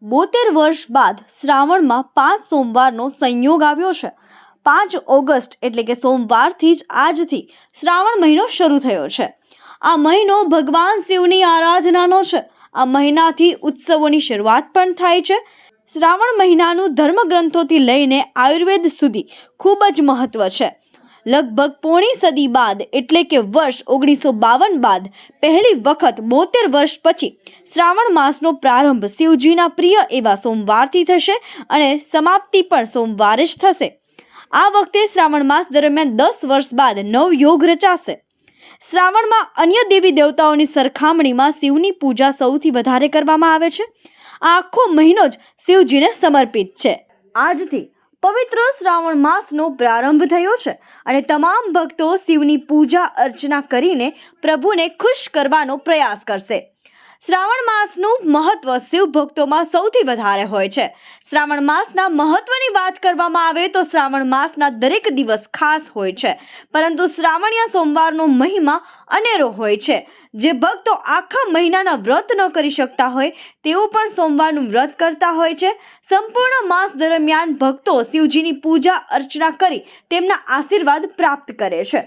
72 વર્ષ બાદ શ્રાવણમાં 5 સોમવારનો સંયોગ આવ્યો છે। 5 ઓગસ્ટ એટલે કે સોમવારથી જ આજથી શ્રાવણ મહિનો શરૂ થયો છે। આ મહિનો ભગવાન શિવની આરાધનાનો છે। આ મહિનાથી ઉત્સવોની શરૂઆત પણ થાય છે। શ્રાવણ મહિનાનું ધર્મગ્રંથોથી લઈને આયુર્વેદ સુધી ખૂબ જ મહત્વ છે। લગભગ પોણી સદી બાદ એટલે કે વર્ષ 1952 બાદ પહેલી વખત 72 વર્ષ પછી શ્રાવણ માસનો પ્રારંભ શિવજીના પ્રિય એવા સોમવારથી થશે અને સમાપ્તિ પણ સોમવારે જ થશે। આ વખતે શ્રાવણ માસ દરમિયાન 10 વર્ષ બાદ નવયોગ રચાશે। શ્રાવણમાં અન્ય દેવી દેવતાઓની સરખામણીમાં શિવની પૂજા સૌથી વધારે કરવામાં આવે છે। આ આખો મહિનો જ શિવજીને સમર્પિત છે। આજથી પવિત્ર શ્રાવણ માસનો પ્રારંભ થયો છે અને તમામ ભક્તો શિવની પૂજા અર્ચના કરીને પ્રભુને ખુશ કરવાનો પ્રયાસ કરશે। શ્રાવણ માસનું મહત્વ શિવ ભક્તોમાં સૌથી વધારે હોય છે। શ્રાવણ માસના મહત્વની વાત કરવામાં આવે તો શ્રાવણ માસના દરેક દિવસ ખાસ હોય છે, પરંતુ શ્રાવણીય સોમવારનો મહિમા અનેરો હોય છે। જે ભક્તો આખા મહિનાના વ્રત ન કરી શકતા હોય તેઓ પણ સોમવારનું વ્રત કરતા હોય છે। સંપૂર્ણ માસ દરમિયાન ભક્તો શિવજીની પૂજા અર્ચના કરી તેમના આશીર્વાદ પ્રાપ્ત કરે છે।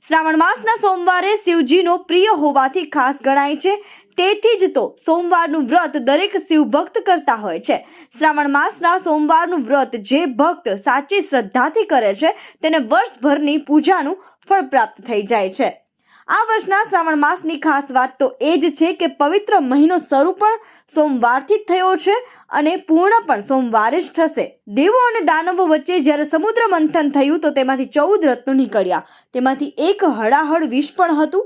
શ્રાવણ માસના સોમવારે શિવજીનો પ્રિય હોવાથી ખાસ ગણાય છે, તેથી જ તો સોમવારનું વ્રત દરેક શિવ ભક્ત કરતા હોય છે। શ્રાવણ માસના સોમવારનું વ્રત જે ભક્ત સાચી શ્રદ્ધાથી કરે છે તેને વર્ષભરની પૂજાનું ફળ પ્રાપ્ત થઈ જાય છે। આ વર્ષના શ્રાવણ માસની ખાસ વાત તો એ જ છે કે પવિત્ર મહિનો શરૂ પણ સોમવારથી જ થયો છે અને પૂર્ણ પણ સોમવારે જ થશે। દેવો અને દાનવો વચ્ચે જ્યારે સમુદ્ર મંથન થયું તો તેમાંથી 14 રત્નો નીકળ્યા। તેમાંથી એક હળાહળ વિષ પણ હતું।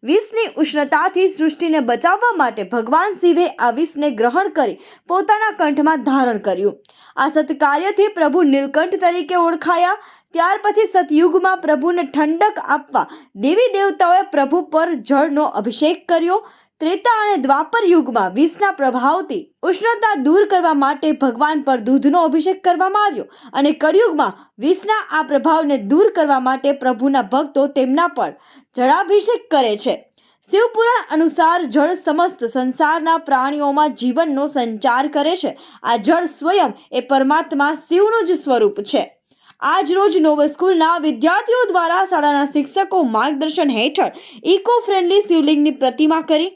વિષની ઉષ્ણતાથી સૃષ્ટિને બચાવવા માટે ભગવાન શિવે આ વિષને ગ્રહણ કરી પોતાના કંઠમાં ધારણ કર્યું। આ સત્કાર્યથી પ્રભુ નીલકંઠ તરીકે ઓળખાયા। ત્યાર પછી સતયુગમાં પ્રભુને ઠંડક આપવા દેવી દેવતાઓએ પ્રભુ પર જળનો અભિષેક કર્યો। ત્રેતા અને દ્વાપર યુગમાં વિષના પ્રભાવથી ઉષ્ણતા દૂર કરવા માટે ભગવાન પર દૂધનો અભિષેક કરવામાં આવ્યો અને કળિયુગમાં વિષના આ પ્રભાવને દૂર કરવા માટે પ્રભુના ભક્તો તેમના પર જળાભિષેક કરે છે। શિવપુરાણ અનુસાર જળ સમસ્ત સંસારના પ્રાણીઓમાં જીવનનો સંચાર કરે છે। આ જળ સ્વયં એ પરમાત્મા શિવનું જ સ્વરૂપ છે। આજ રોજ નોબલ સ્કૂલના વિદ્યાર્થીઓ દ્વારા શાળાના શિક્ષકો માર્ગદર્શન હેઠળ ઇકો ફ્રેન્ડલી શિવલિંગની પ્રતિમા કરી।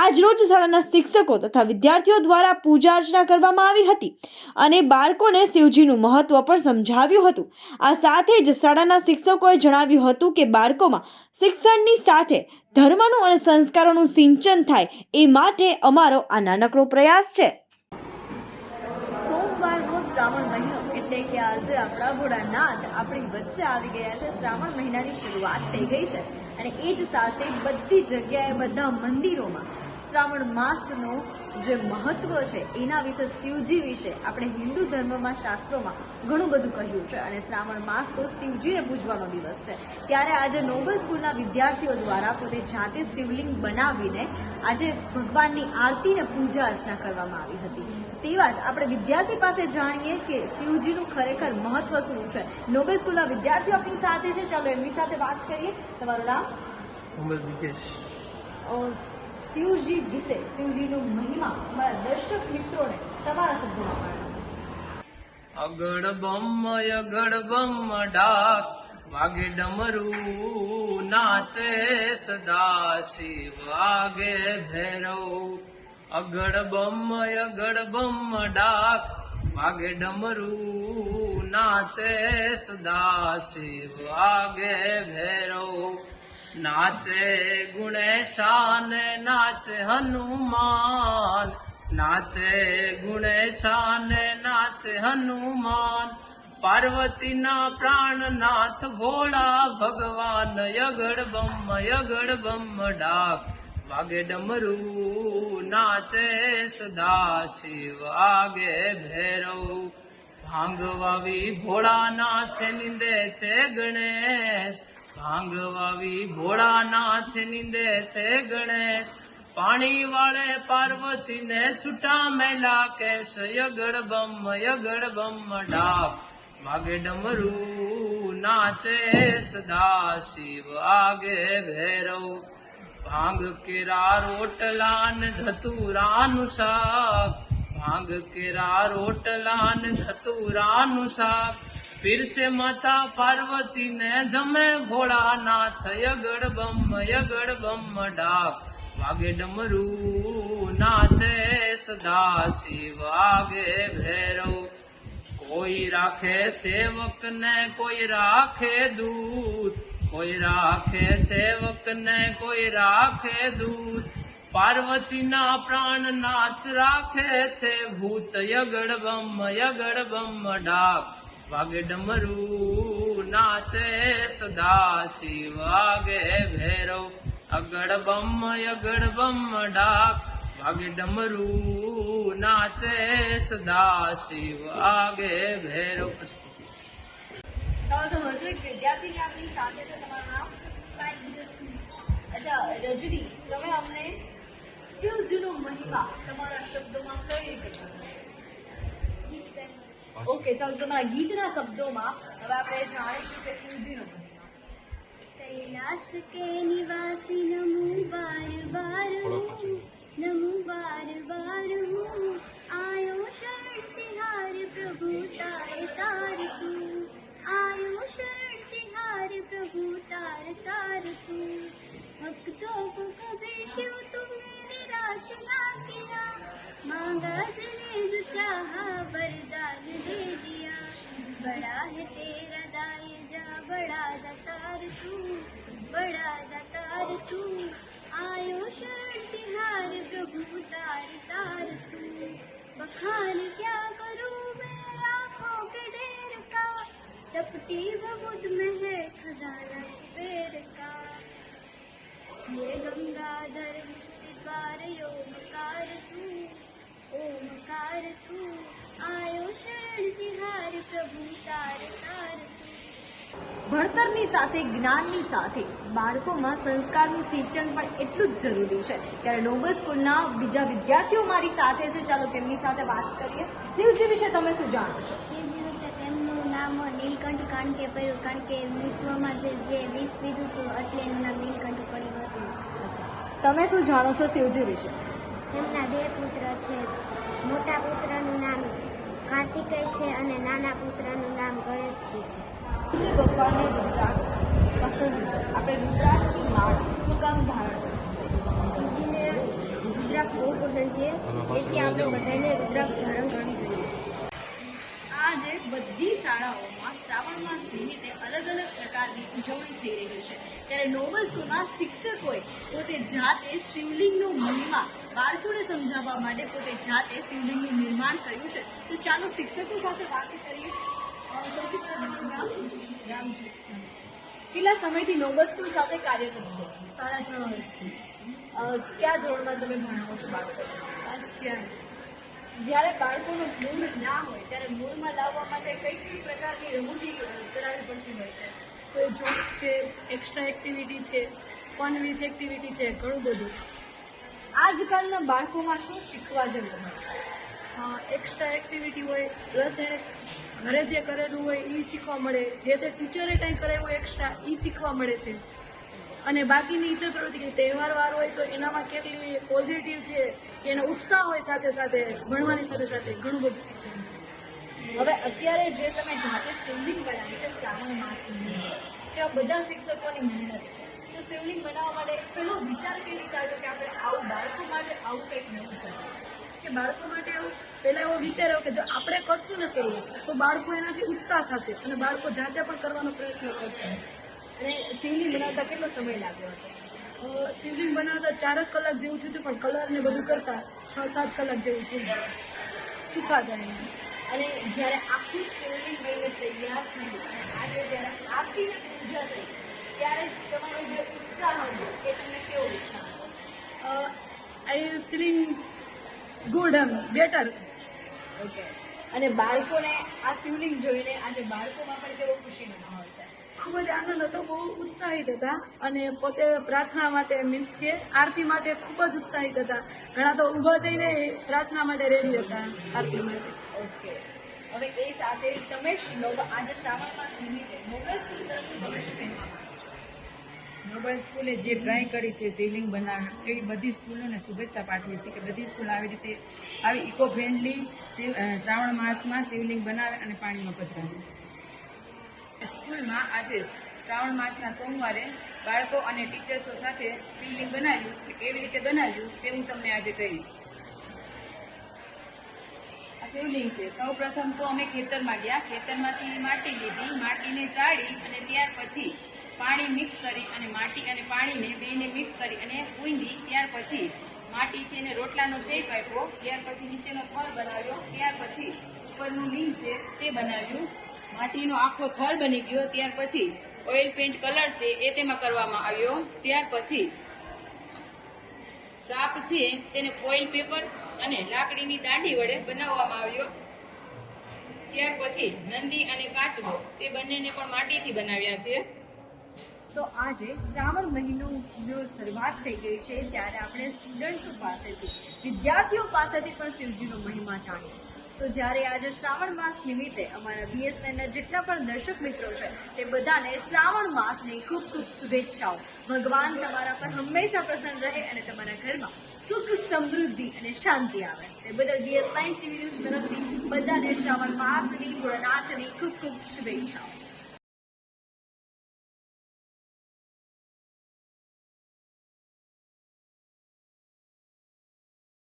આજ રોજ શાળાના શિક્ષકો તથા વિદ્યાર્થીઓ દ્વારા પૂજા અર્ચના કરવામાં આવી હતી અને બાળકોને શિવજીનું મહત્વ પણ સમજાવ્યું હતું। આ સાથે જ શાળાના શિક્ષકોએ જણાવ્યું હતું કે બાળકોમાં શિક્ષણની સાથે ધર્મનું અને સંસ્કારોનું સિંચન થાય એ માટે અમારો આ નાનકડો પ્રયાસ છે। સોમવારનો શ્રાવણ મહિનો એટલે કે આજે આપણા ભોળાનાથ આપણી વચ્ચે આવી ગયા છે। શ્રાવણ મહિનાની શરૂઆત થઈ ગઈ છે અને એ જ સાથે બધી જગ્યાએ બધા મંદિરોમાં શ્રાવણ માસનો જે મહત્વ છે એના વિશે શિવજી વિશે આપણે હિન્દુ ધર્મમાં શાસ્ત્રોમાં ઘણું બધું કહ્યું છે અને શ્રાવણ માસ તો શિવજીને પૂજવાનો દિવસ છે। ત્યારે આજે નોબલ સ્કૂલના વિદ્યાર્થીઓ દ્વારા પોતે જાતે શિવલિંગ બનાવીને આજે ભગવાનની આરતીને પૂજા અર્ચના કરવામાં આવી હતી। તેવા જ આપણે વિદ્યાર્થી પાસે જાણીએ કે શિવજીનું ખરેખર મહત્વ શું છે। નોબેલ સ્કૂલના વિદ્યાર્થીઓ આપણી સાથે છે, ચાલો એમની સાથે વાત કરીએ। તમારું નામ? મોહમ્મદ વિજેશ। શિવજી વિશે શિવજીનો મહિમા અમારા દર્શક મિત્રોને તમારા શબ્દોમાં અગડ બમ ડાક વાગે ડમરું નાચે સદા શિવ આગે ભૈરવ। અગડ બમ ડાક વાગે ડમરું નાચે સદા શિવ આગે ભૈરવ। નાચે ગુણેશાન નાચે હનુમાન, નાચે ગુણેશાન નાચે હનુમાન। પાર્વતીના પ્રાણનાથ ભોળા ભગવાન યગડ બમ ડાક વાગે ડમરું નાચે સદા શિવ આગે ભૈરવ। ભાંગ વાવી ભોળાનાથ નિંદે છે ગણેશ, ભાંગ વાવી ભોળાનાથ નિંદે છે ગણેશ। પાણી વાળે પાર્વતીને છૂટા મેલા કેશ, યગડ બમ ડાક વાગે ડમરું નાચે સદા શિવ આગે ભૈરવ। ભાંગ કેરા રોટલાન ધતુરાનું શાક, ભાંગ કેરા રોટલા ને ધતુરાનું શાક પીરસે માતા પાર્વતી ને જમે ભોળાનાથ યગડ બમ ડાક વાગે ડમરું નાચે સદા શિવ વાગે ભૈરવ કોઈ રાખે સેવક ને કોઈ રાખે દૂત કોઈ રાખે સેવક ને કોઈ રાખે દૂત પાર્વતીના પ્રાણનાથ રાખે છે ભૂત યગડ બમ ડાક વાગે ડમરું નાચે સદા શિવ વાગે ભૈરવ યગડ બમ ડાક વાગે ડમરું નાચે સદા શિવ વાગે ભૈરવ. ચાલો તો હજુ એક વિદ્યાર્થીની આપણી સાથે છે. તમારું નામ? અચ્છા રજની, તમે અમને શિવજીનો મહિમા તમારા શબ્દોમાં કઈ રીતે કહો? ઓકે, ચાલો તમારા ગીતના શબ્દોમાં હવે આપણે જાણીશું કે શિવજીનો મહિમા. कैलाश के निवासी नमो बार बार नमो बार बार हूँ आयो शरण तिहार प्रभु तार तार तू आयो शरण तिहार प्रभु तार तार तू भक्तों को कभी शिव तुम्हें निराश ना किया मांगा जिन्हें जो चाहा वरदान दे दिया बड़ा है तेरा दाय जा बड़ा दातार तू आयो शरण तिहार प्रभु तार तार तू बखान क्या करूं मैं आँखों के ढेर का चपटी बबुद में है खजाना कुबेर का ये गंगाधर मुक्ति द्वार ओमकार तू आयो शरण तिहार प्रभु तार तार तू. ભણતરની સાથે જ્ઞાનની સાથે બાળકોમાં સંસ્કારનું સિંચન પણ એટલું જ જરૂરી છે. ત્યારે નોબલ સ્કૂલના બીજા વિદ્યાર્થીઓ મારી સાથે છે. ચાલો તેમની સાથે વાત કરીએ. શિવજી વિશે તમે શું જાણો છો? શિવજી વિશે તેમનું નામ નીલકંઠ કારણ કે પડ્યું, કારણ કે વિશ્વમાં જે વિષ પીધું હતું એટલે એનું નામ નીલકંઠ પડ્યું હતું. તમે શું જાણો છો શિવજી વિશે? તેમના બે પુત્ર છે. મોટા પુત્રનું નામ કાર્તિકેય છે અને નાના પુત્રનું નામ ગણેશજી છે. જે ભગવાનને રુદ્રાક્ષ પસંદ છે, આપણે રુદ્રાક્ષની માળ શું કામ ધારણ કરીશું? શિવજીને રુદ્રાક્ષ બહુ પસંદ છે, તેથી આપણે બધાને રુદ્રાક્ષ ધારણ કરવી જોઈએ. આજે બધી શાળાઓમાં શ્રાવણ માસ નિમિત્તે અલગ અલગ પ્રકારની ઉજવણી થઈ રહી છે. ત્યારે નોબલ સ્કૂલમાં શિક્ષકોએ પોતે જાતે શિવલિંગનો મહિમા બાળકોને સમજાવવા માટે પોતે જાતે શિવલિંગનું નિર્માણ કર્યું છે. તો ચાલો શિક્ષકો સાથે વાત કરીએ. સૌથી પહેલા તમારું નામ? રામજી કેટલા સમયથી નોબલ સ્કૂલ સાથે કાર્યરત છો? 3.5 વર્ષથી. કયા ધોરણમાં તમે ભણાવો છો બાળકો? જ્યારે બાળકોનું મૂળ ના હોય ત્યારે મૂળમાં લાવવા માટે કઈ કઈ પ્રકારની રમૂજી કરાવવી પડતી હોય છે? કોઈ જોક્સ છે, એક્સ્ટ્રા એક્ટિવિટી છે, ફન વિથ એક્ટિવિટી છે, ઘણું બધું. આજકાલના બાળકોમાં શું શીખવા જેવું હોય છે? એક્સ્ટ્રા એક્ટિવિટી હોય પ્લસ એણે ઘરે જે કરેલું હોય એ શીખવા મળે, જે તે ટીચરે કંઈ કરાવ્યું હોય એક્સ્ટ્રા એ શીખવા મળે છે. અને બાકીની ઇતર પ્રવૃત્તિ તહેવાર વાર હોય તો એનામાં કેટલી પોઝિટિવ છે કે એનો ઉત્સાહ હોય, સાથે સાથે ભણવાની સાથે સાથે ઘણું બધું શીખવા મળે છે. હવે અત્યારે જે તમે જાતે શિવલિંગ બનાવી છે શ્રાવણ માસની, ત્યાં બધા શિક્ષકોની મહેનત છે. તો શિવલિંગ બનાવવા માટે પહેલો વિચાર કઈ રીતે આવ્યો કે આપણે આવું બાળકો માટે આવું કંઈક નવું કરીએ? કે બાળકો માટે પહેલાં એવો વિચાર આવ્યો કે જો આપણે કરશું ને શરૂઆત તો બાળકો એનાથી ઉત્સાહ થશે અને બાળકો જાતે પણ કરવાનો પ્રયત્ન કરશે. અને શિવલિંગ બનાવતા કેટલો સમય લાગ્યો હતો? શિવલિંગ બનાવતા 4 કલાક જેવું થયું હતું, પણ કલર ને બધું કરતા 6-7 કલાક જેવું થઈ ગયું સુકાતા એને. અને જ્યારે આખું શિવલિંગ બનીને તૈયાર થયું અને આજે જ્યારે આરતીની પૂજા થઈ ત્યારે તમારો જે ઉત્સાહ હતો એ તમને કેવો ઉત્સાહ હતો? આઈ ફીલિંગ ગુડ, બેટર. ઓકે. અને બાળકોને આ શિવલિંગ જોઈને આજે બાળકોમાં પણ કેવો ખુશીનો માહોલ છે? ખૂબ જ આનંદ હતો, બહુ ઉત્સાહિત હતા અને પોતે પ્રાર્થના માટે મીન્સ કે આરતી માટે ખૂબ જ ઉત્સાહિત હતા. ઘણા તો ઊભા થઈને પ્રાર્થના માટે રેડી હતા આરતી માટે. ઓકે. હવે એ સાથે તમે આજે શ્રાવણ માસ નિમિત્તે નોબલ સ્કૂલ તરફથી તમે શું કહેવા માંગો છો? નોબલ સ્કૂલે જે ટ્રાય કરી છે શિવલિંગ બનાવવાની એવી બધી સ્કૂલોને શુભેચ્છા પાઠવી છે કે બધી સ્કૂલ આવી રીતે આવી ઇકો ફ્રેન્ડલી શ્રાવણ માસમાં શિવલિંગ બનાવે અને પાણીમાં પધરાવે. સ્કૂલમાં આજે શ્રાવણ માસના સોમવારે બાળકો અને ટીચર્સો સાથે શિવલિંગ બનાવ્યું કે કેવી રીતે બનાવ્યું તે હું તમને આજે કહીશ. આ શિવલિંગ છે. સૌ પ્રથમ તો અમે ખેતરમાં ગયા, ખેતરમાંથી માટી લીધી, માટીને ચાળી અને ત્યાર પછી પાણી મિક્સ કરી અને માટી અને પાણીને બેને મિક્સ કરી અને ગૂંધી ત્યાર પછી માટી છે એને રોટલાનો શેપ આપ્યો, ત્યાર પછી નીચેનો થર બનાવ્યો, ત્યાર પછી ઉપરનું લિંગ છે તે બનાવ્યું, માટીનો આખો થર બની ગયો, ત્યાર પછી ઓઇલ પેન્ટ કલર છે એ તેમાં કરવામાં આવ્યો, ત્યાર પછી સાપ છે તેને ફોઇલ પેપર અને લાકડીની દાંડી વડે બનાવવામાં આવ્યો, ત્યાર પછી નંદી અને કાચબો તે બંનેને પણ માટીથી બનાવ્યા છે. તો આજે શ્રાવણ મહિનો શરૂઆત થઈ ગઈ છે ત્યારે આપણે સ્ટુડન્ટ્સો પાસેથી વિદ્યાર્થીઓ પાસેથી પણ શિવજીનો મહિમા જાણીએ. તો જ્યારે આજે શ્રાવણ માસ નિમિત્તે અમારા BSNના જેટલા પણ દર્શક મિત્રો છે તે બધાને શ્રાવણ માસની ખૂબ ખૂબ શુભેચ્છાઓ. ભગવાન તમારા પર હંમેશા પ્રસન્ન રહે અને તમારા ઘરમાં સુખ સમૃદ્ધિ અને શાંતિ આવે તે બદલ BS9 TV ન્યૂઝ તરફથી બધાને શ્રાવણ માસની ભોળાનાથની ખૂબ ખૂબ શુભેચ્છાઓ.